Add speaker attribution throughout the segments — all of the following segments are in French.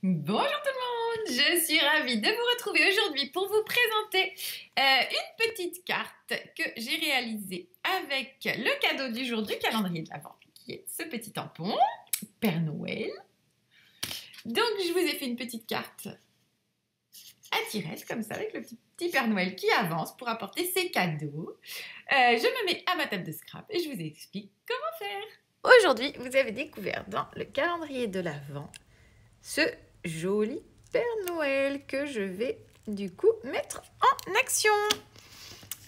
Speaker 1: Bonjour tout le monde, je suis ravie de vous retrouver aujourd'hui pour vous présenter une petite carte que j'ai réalisée avec le cadeau du jour du calendrier de l'Avent, qui est ce petit tampon, Père Noël. Donc je vous ai fait une petite carte à tirette comme ça avec le petit Père Noël qui avance pour apporter ses cadeaux. Je me mets à ma table de scrap et je vous explique comment faire. Aujourd'hui, vous avez découvert dans le calendrier de l'Avent ce joli Père Noël que je vais du coup mettre en action.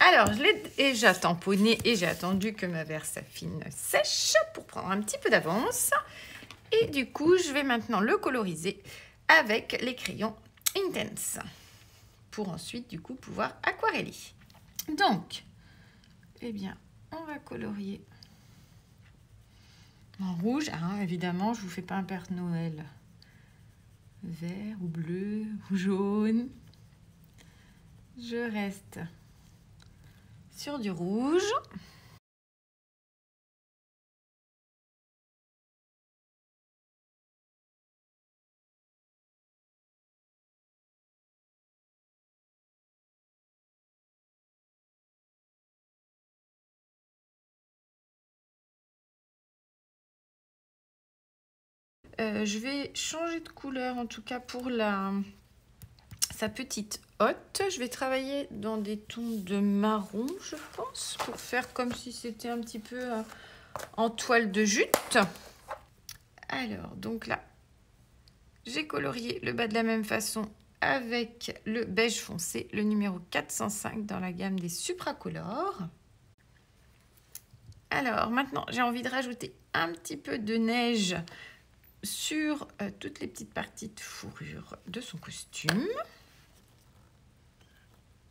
Speaker 1: Alors, je l'ai déjà tamponné et j'ai attendu que ma Versafine sèche pour prendre un petit peu d'avance. Et du coup, je vais maintenant le coloriser avec les crayons Intense pour ensuite du coup pouvoir aquareller. Donc, eh bien, on va colorier en rouge. Ah, évidemment, je ne vous fais pas un Père Noël vert ou bleu ou jaune. Je reste sur du rouge. Je vais changer de couleur en tout cas pour sa petite hotte. Je vais travailler dans des tons de marron, je pense, pour faire comme si c'était un petit peu en toile de jute. Alors, donc là, j'ai colorié le bas de la même façon avec le beige foncé, le numéro 405 dans la gamme des Supracolor. Alors, maintenant, j'ai envie de rajouter un petit peu de neige sur toutes les petites parties de fourrure de son costume.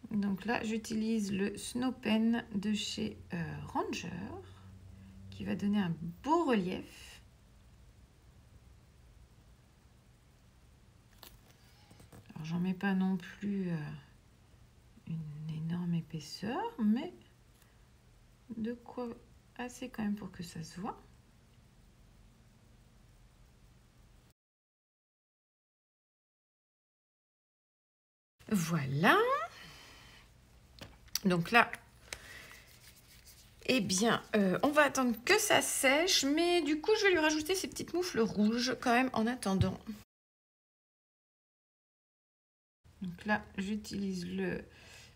Speaker 1: Donc là, j'utilise le Snow Pen de chez Ranger qui va donner un beau relief. Alors, j'en mets pas non plus une énorme épaisseur, mais de quoi assez quand même pour que ça se voit. Voilà. Donc là, eh bien, on va attendre que ça sèche, mais du coup, je vais lui rajouter ces petites moufles rouges quand même en attendant. Donc là, j'utilise le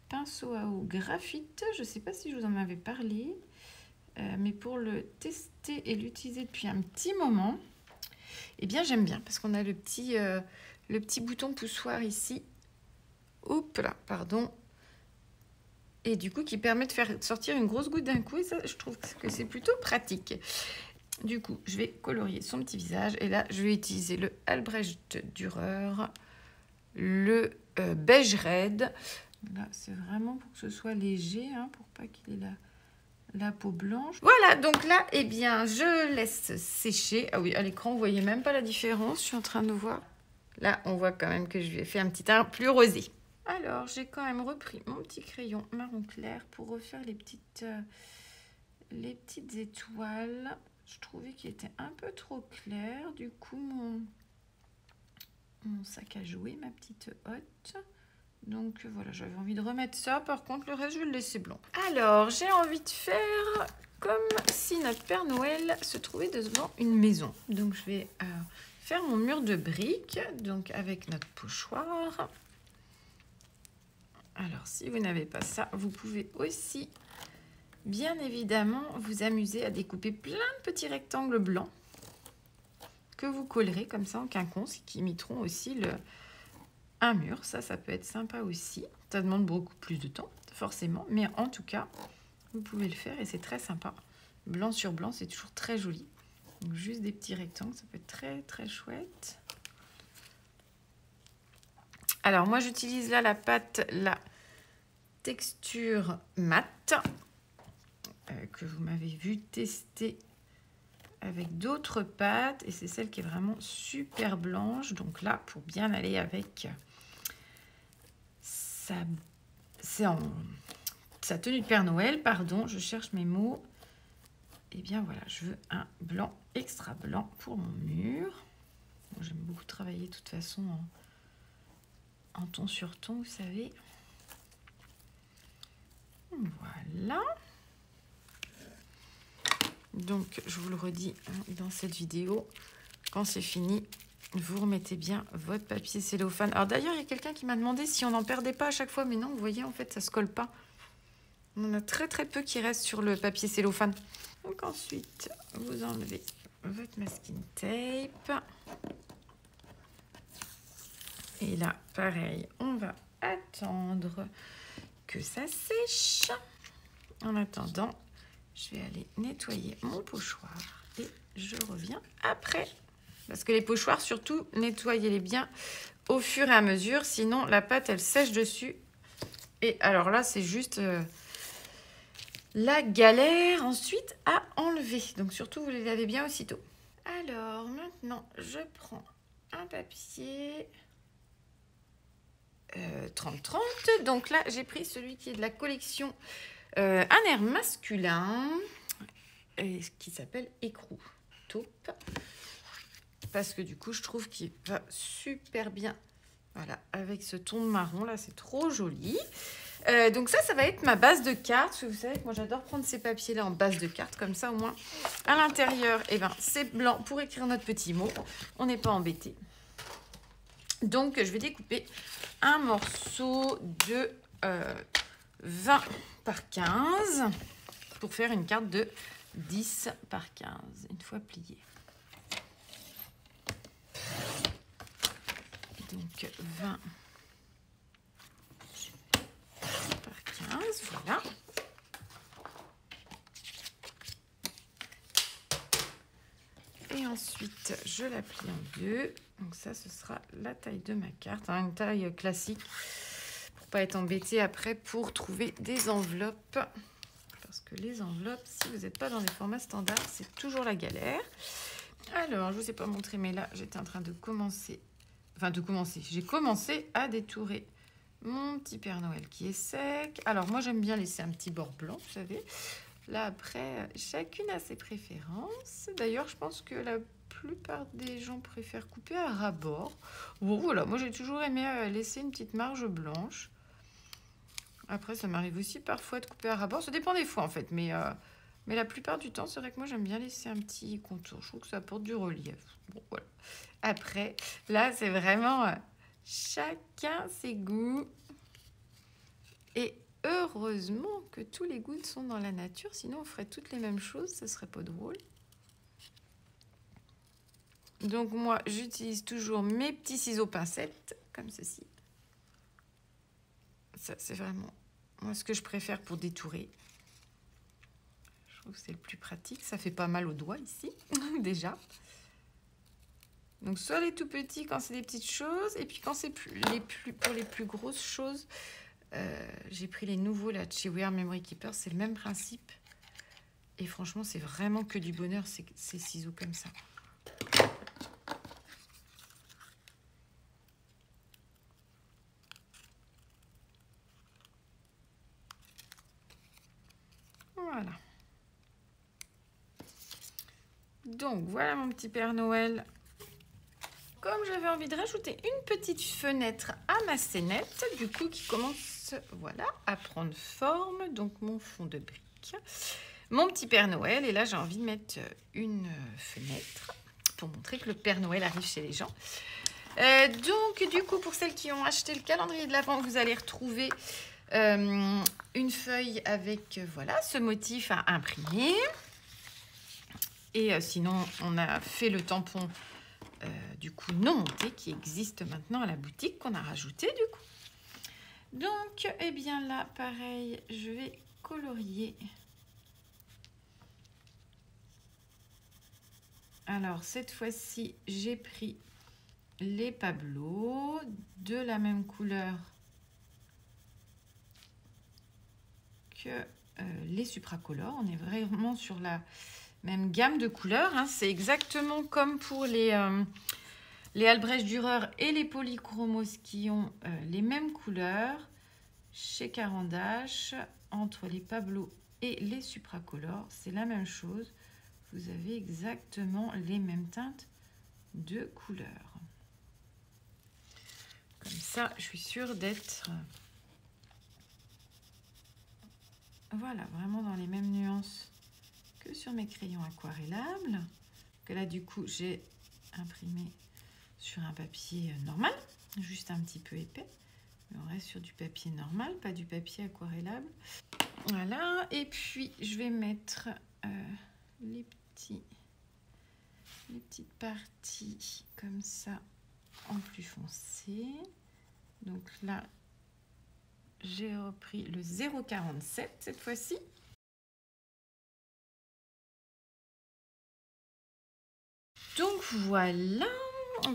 Speaker 1: pinceau à eau graphite. Je ne sais pas si je vous en avais parlé, mais pour le tester et l'utiliser depuis un petit moment, eh bien, j'aime bien parce qu'on a le petit bouton poussoir ici. Oups là, pardon. Et du coup, qui permet de faire sortir une grosse goutte d'un coup. Et ça, je trouve que c'est plutôt pratique. Du coup, je vais colorier son petit visage. Et là, je vais utiliser le Albrecht Dürer, le beige red. Là, c'est vraiment pour que ce soit léger, hein, pour pas qu'il ait la peau blanche. Voilà, donc là, eh bien, je laisse sécher. Ah oui, à l'écran, vous voyez même pas la différence. Je suis en train de voir. Là, on voit quand même que je lui ai fait un petit teint plus rosé. Alors, j'ai quand même repris mon petit crayon marron clair pour refaire les petites étoiles. Je trouvais qu'il était un peu trop clair. Du coup, mon sac à jouer, ma petite hotte. Donc voilà, j'avais envie de remettre ça. Par contre, le reste, je vais le laisser blanc. Alors, j'ai envie de faire comme si notre Père Noël se trouvait devant une maison. Donc, je vais faire mon mur de briques, donc avec notre pochoir. Alors, si vous n'avez pas ça, vous pouvez aussi, bien évidemment, vous amuser à découper plein de petits rectangles blancs que vous collerez comme ça en quinconce, qui imiteront aussi un mur. Ça peut être sympa aussi. Ça demande beaucoup plus de temps, forcément, mais en tout cas, vous pouvez le faire et c'est très sympa. Blanc sur blanc, c'est toujours très joli. Donc, juste des petits rectangles, ça peut être très, très chouette. Alors, moi, j'utilise là la pâte, la texture mat, que vous m'avez vu tester avec d'autres pâtes. Et c'est celle qui est vraiment super blanche. Donc là, pour bien aller avec sa tenue de Père Noël, pardon, je cherche mes mots. Et bien voilà, je veux un blanc extra blanc pour mon mur. j'aime beaucoup travailler de toute façon en ton sur ton, vous savez. Voilà. Donc, je vous le redis dans cette vidéo, quand c'est fini, vous remettez bien votre papier cellophane. Alors d'ailleurs, il y a quelqu'un qui m'a demandé si on n'en perdait pas à chaque fois, mais non, vous voyez, en fait, ça ne se colle pas. On en a très très peu qui restent sur le papier cellophane. Donc ensuite, vous enlevez votre masking tape. Et là, pareil, on va attendre que ça sèche. En attendant, je vais aller nettoyer mon pochoir et je reviens après. Parce que les pochoirs, surtout, nettoyez-les bien au fur et à mesure. Sinon, la pâte, elle sèche dessus. Et alors là, c'est juste la galère ensuite à enlever. Donc surtout, vous les lavez bien aussitôt. Alors, maintenant, je prends un papier 30-30. Donc là, j'ai pris celui qui est de la collection Un air masculin, qui s'appelle Écrou Taupe. Parce que du coup, je trouve qu'il va super bien. Voilà, avec ce ton marron là, c'est trop joli. Donc ça va être ma base de cartes. Vous savez que moi, j'adore prendre ces papiers-là en base de cartes. Comme ça, au moins, à l'intérieur, eh ben, c'est blanc pour écrire notre petit mot. On n'est pas embêté. Donc, je vais découper un morceau de 20 par 15 pour faire une carte de 10 par 15, une fois pliée. Donc 20 par 15, voilà. Et ensuite, je la plie en deux. Donc ça, ce sera la taille de ma carte, hein, une taille classique, pour pas être embêté après pour trouver des enveloppes. Parce que les enveloppes, si vous n'êtes pas dans des formats standards, c'est toujours la galère. Alors, je ne vous ai pas montré, mais là, j'étais en train de commencer. J'ai commencé à détourer mon petit Père Noël qui est sec. Alors, moi, j'aime bien laisser un petit bord blanc, vous savez. Là, après, chacune a ses préférences. D'ailleurs, je pense que la plupart des gens préfèrent couper à ras-bord. Bon, voilà, moi, j'ai toujours aimé laisser une petite marge blanche. Après, ça m'arrive aussi parfois de couper à ras-bord. Ça dépend des fois, en fait. Mais la plupart du temps, c'est vrai que moi, j'aime bien laisser un petit contour. Je trouve que ça apporte du relief. Bon, voilà. Après, là, c'est vraiment chacun ses goûts. Et heureusement que tous les goûts sont dans la nature. Sinon, on ferait toutes les mêmes choses. Ce serait pas drôle. Donc, moi, j'utilise toujours mes petits ciseaux pincettes, comme ceci. Ça, c'est vraiment moi ce que je préfère pour détourer. Je trouve que c'est le plus pratique. Ça fait pas mal aux doigts ici, déjà. Donc, soit les tout petits quand c'est des petites choses. Et puis, quand c'est pour les plus grosses choses, j'ai pris les nouveaux là, de chez We Are Memory Keeper. C'est le même principe. Et franchement, c'est vraiment que du bonheur, ces ciseaux comme ça. Voilà. Donc, voilà mon petit Père Noël. Comme j'avais envie de rajouter une petite fenêtre à ma scénette, du coup, qui commence, voilà, à prendre forme. Donc, mon fond de briques. Mon petit Père Noël. Et là, j'ai envie de mettre une fenêtre pour montrer que le Père Noël arrive chez les gens. Donc, du coup, pour celles qui ont acheté le calendrier de l'Avent, vous allez retrouver une feuille avec, voilà, ce motif à imprimer. Et sinon, on a fait le tampon, du coup, non monté, qui existe maintenant à la boutique, qu'on a rajouté, du coup. Donc, eh bien là, pareil, je vais colorier. Alors, cette fois-ci, j'ai pris les Pablo de la même couleur que les Supracolor. On est vraiment sur la même gamme de couleurs. Hein. C'est exactement comme pour les Albrecht Dürer et les Polychromos qui ont les mêmes couleurs chez Caran d'Ache. Entre les Pablo et les Supracolor, c'est la même chose. Vous avez exactement les mêmes teintes de couleurs. Comme ça, je suis sûre d'être... Voilà, vraiment dans les mêmes nuances que sur mes crayons aquarellables. Que là, du coup, j'ai imprimé sur un papier normal, juste un petit peu épais. Mais on reste sur du papier normal, pas du papier aquarellable. Voilà, et puis je vais mettre les petites parties comme ça en plus foncé. Donc là, j'ai repris le 0,47 cette fois-ci. Donc voilà.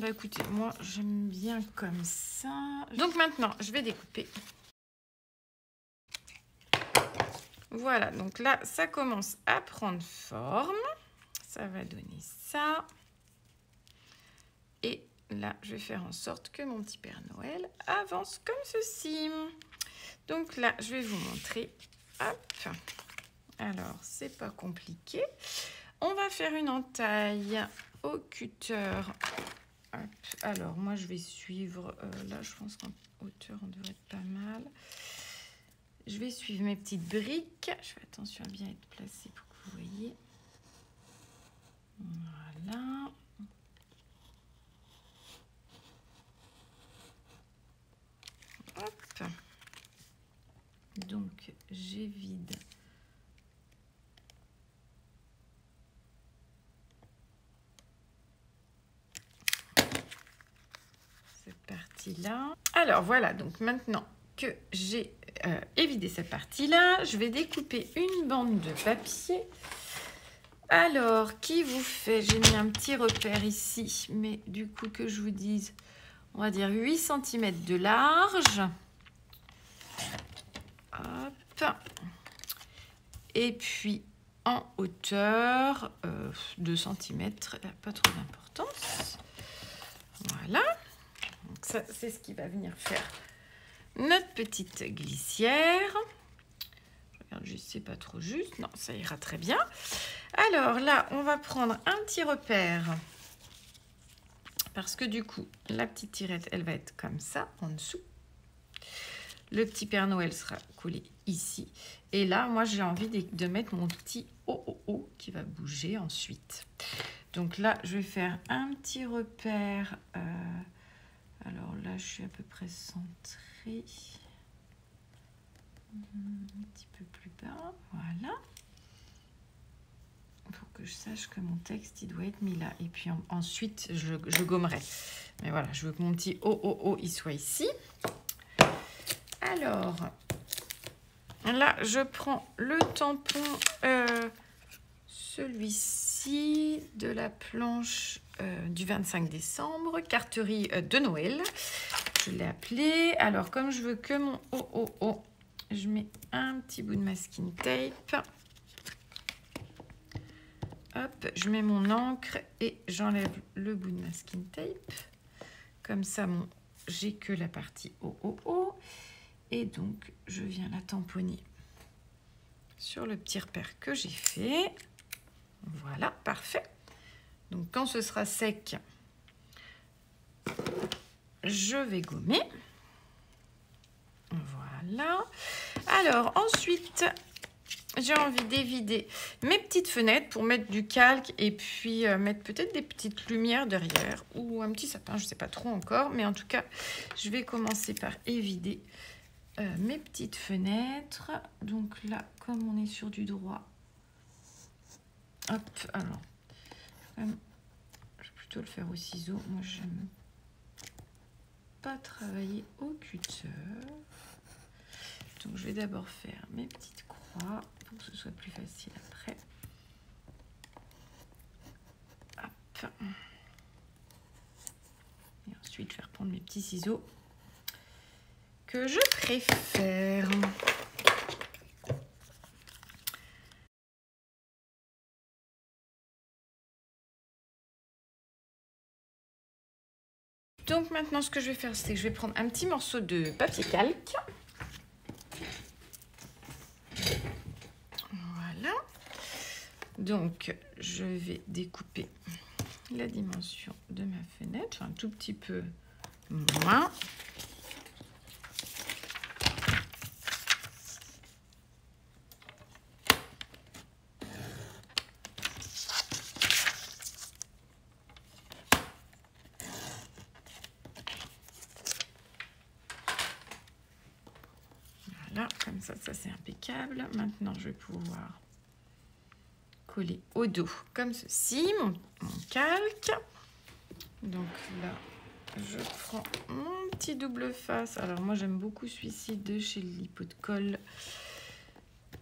Speaker 1: Bah écoutez, moi j'aime bien comme ça. Donc maintenant, je vais découper. Voilà, donc là, ça commence à prendre forme. Ça va donner ça. Et là, je vais faire en sorte que mon petit Père Noël avance comme ceci. Donc là, je vais vous montrer. Hop. Alors, c'est pas compliqué. On va faire une entaille au cutter. Hop. Alors, moi, je vais suivre... là, je pense qu'en hauteur, on devrait être pas mal. Je vais suivre mes petites briques. Je fais attention à bien être placée pour que vous voyez. Voilà. Hop. Donc, j'évide cette partie-là. Alors, voilà. Donc, maintenant que j'ai évidé cette partie-là, je vais découper une bande de papier. Alors, qui vous fait... J'ai mis un petit repère ici, mais du coup, que je vous dise, on va dire 8 cm de large. Hop. Et puis, en hauteur, 2 cm, pas trop d'importance. Voilà. Donc ça, c'est ce qui va venir faire notre petite glissière. Je regarde juste, c'est pas trop juste. Non, ça ira très bien. Alors là, on va prendre un petit repère. Parce que du coup, la petite tirette, elle va être comme ça, en dessous. Le petit Père Noël sera collé ici. Et là, moi, j'ai envie de mettre mon petit O qui va bouger ensuite. Donc là, je vais faire un petit repère. Alors là, je suis à peu près centrée. Un petit peu plus bas. Voilà. Pour que je sache que mon texte, il doit être mis là. Et puis ensuite, je gommerai. Mais voilà, je veux que mon petit O, il soit ici. Alors, là, je prends le tampon, celui-ci, de la planche du 25 décembre, carterie de Noël. Je l'ai appelé. Alors, comme je veux que mon O, je mets un petit bout de masking tape. Hop, je mets mon encre et j'enlève le bout de masking tape. Comme ça, j'ai que la partie O. Et donc, je viens la tamponner sur le petit repère que j'ai fait. Voilà, parfait. Donc, quand ce sera sec, je vais gommer. Voilà. Alors, ensuite, j'ai envie d'évider mes petites fenêtres pour mettre du calque et puis mettre peut-être des petites lumières derrière ou un petit sapin, je ne sais pas trop encore. Mais en tout cas, je vais commencer par évider mes petites fenêtres. Donc là, comme on est sur du droit, hop, alors, je vais plutôt le faire au ciseau. Moi, j'aime pas travailler au cutter. Donc, je vais d'abord faire mes petites croix pour que ce soit plus facile après. Hop. Et ensuite, je vais reprendre mes petits ciseaux que je préfère. Donc maintenant, ce que je vais faire, c'est que je vais prendre un petit morceau de papier calque. Voilà. Donc, je vais découper la dimension de ma fenêtre, un tout petit peu moins. Voilà, comme ça c'est impeccable. Maintenant, je vais pouvoir coller au dos comme ceci, mon calque. Donc là, je prends mon petit double face. Alors moi, j'aime beaucoup celui-ci de chez Lipo de Colle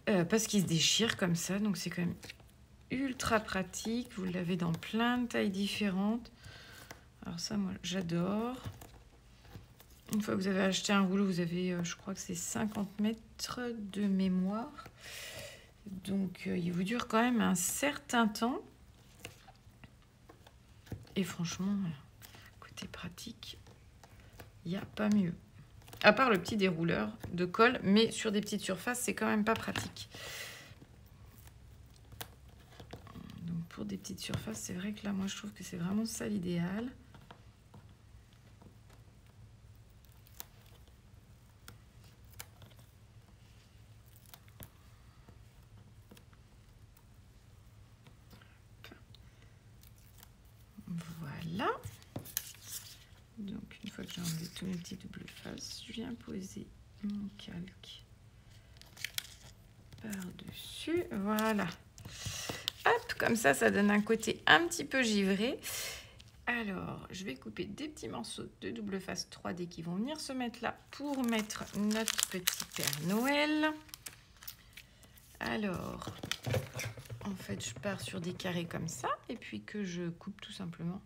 Speaker 1: parce qu'il se déchire comme ça. Donc c'est quand même ultra pratique. Vous l'avez dans plein de tailles différentes. Alors ça, moi, j'adore. Une fois que vous avez acheté un rouleau, vous avez, je crois que c'est 50 mètres de mémoire. Donc, il vous dure quand même un certain temps. Et franchement, côté pratique, il n'y a pas mieux. À part le petit dérouleur de colle, mais sur des petites surfaces, c'est quand même pas pratique. Donc, pour des petites surfaces, c'est vrai que là, moi, je trouve que c'est vraiment ça l'idéal. Voilà. Donc, une fois que j'ai enlevé tous mes petits doubles faces, je viens poser mon calque par-dessus. Voilà. Hop, comme ça, ça donne un côté un petit peu givré. Alors, je vais couper des petits morceaux de double face 3D qui vont venir se mettre là pour mettre notre petit Père Noël. Alors, en fait, je pars sur des carrés comme ça et puis que je coupe tout simplement.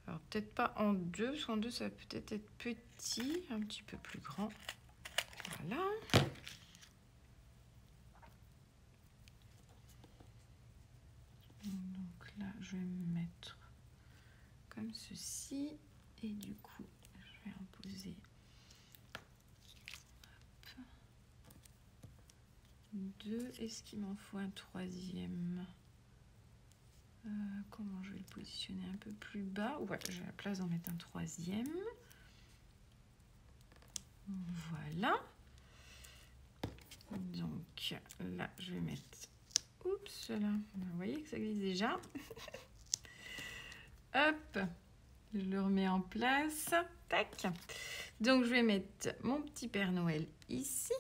Speaker 1: Alors, peut-être pas en deux, parce qu'en deux, ça va peut-être être petit, un petit peu plus grand. Voilà. Donc là, je vais me mettre comme ceci. Et du coup, je vais en poser deux. Est-ce qu'il m'en faut un troisième? Comment je vais le positionner un peu plus bas? Ouais, j'ai la place d'en mettre un troisième. Voilà. Donc là, je vais mettre... Oups, là. Vous voyez que ça glisse déjà. Hop, je le remets en place. Tac. Donc, je vais mettre mon petit Père Noël ici.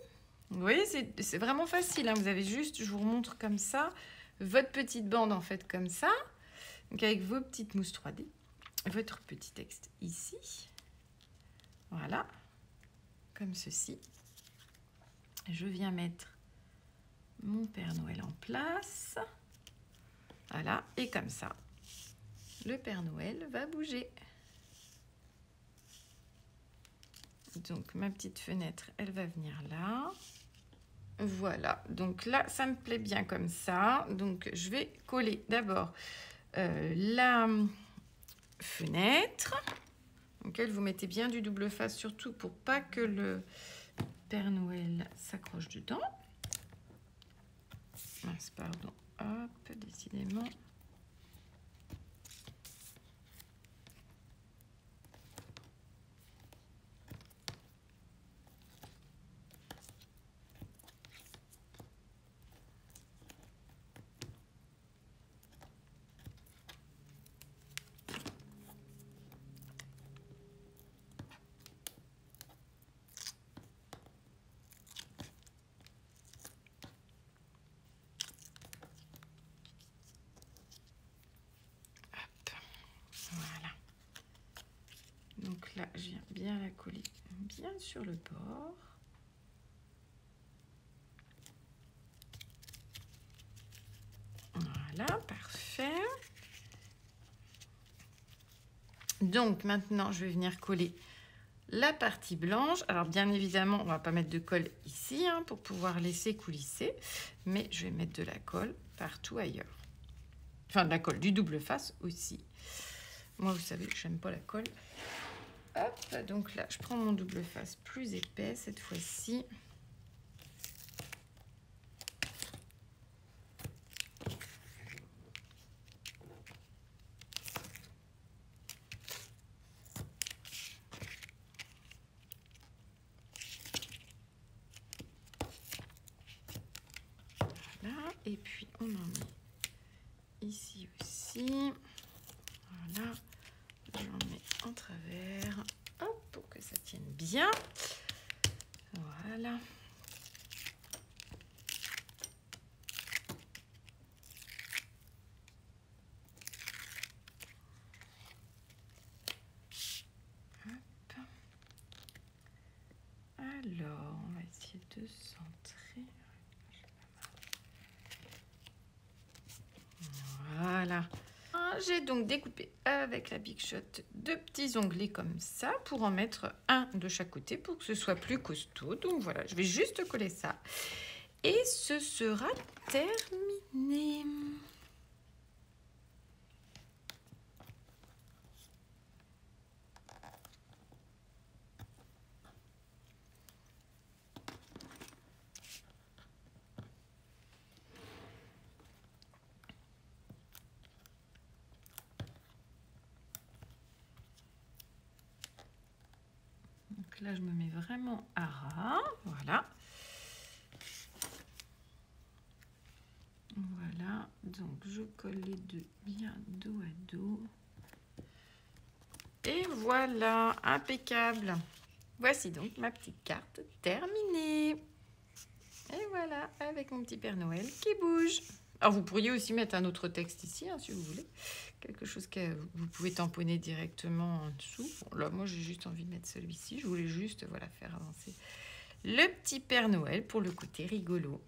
Speaker 1: Vous voyez, c'est vraiment facile. Hein. Vous avez juste, je vous remontre comme ça, votre petite bande en fait comme ça. Donc, avec vos petites mousses 3D. Votre petit texte ici. Voilà. Comme ceci. Je viens mettre mon Père Noël en place. Voilà. Et comme ça, le Père Noël va bouger. Donc, ma petite fenêtre, elle va venir là. Voilà. Donc là, ça me plaît bien comme ça. Donc, je vais coller d'abord la fenêtre. Donc, vous mettez bien du double face, surtout pour pas que le Père Noël s'accroche dedans. Mince, pardon. Hop, décidément. Voilà. Donc là, je viens bien la coller bien sur le bord. Voilà, parfait. Donc maintenant, je vais venir coller la partie blanche. Alors bien évidemment, on ne va pas mettre de colle ici hein, pour pouvoir laisser coulisser. Mais je vais mettre de la colle partout ailleurs. Enfin, de la colle du double face aussi. Moi, vous savez, j'aime pas la colle. Hop, donc là, je prends mon double face plus épais cette fois-ci. Voilà, et puis on en met ici aussi. Voilà, j'en mets en travers, hop, pour que ça tienne bien. Voilà. j'ai donc découpé avec la Big Shot 2 petits onglets comme ça pour en mettre un de chaque côté pour que ce soit plus costaud. Donc voilà, je vais juste coller ça et ce sera terminé. Donc là, je me mets vraiment à ras. Voilà. Voilà. Donc, je colle les deux bien dos à dos. Et voilà, impeccable. Voici donc ma petite carte terminée. Et voilà, avec mon petit Père Noël qui bouge. Alors, vous pourriez aussi mettre un autre texte ici, hein, si vous voulez. Quelque chose que vous pouvez tamponner directement en dessous. Bon, là, moi, j'ai juste envie de mettre celui-ci. Je voulais juste voilà, faire avancer le petit Père Noël pour le côté rigolo.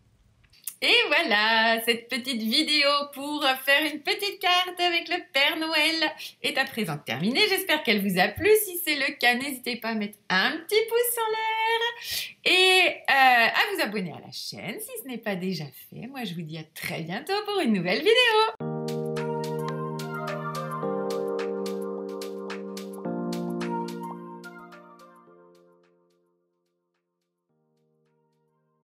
Speaker 1: Et voilà, cette petite vidéo pour faire une petite carte avec le Père Noël est à présent terminée. J'espère qu'elle vous a plu. Si c'est le cas, n'hésitez pas à mettre un petit pouce en l'air et à vous abonner à la chaîne si ce n'est pas déjà fait. Moi, je vous dis à très bientôt pour une nouvelle vidéo.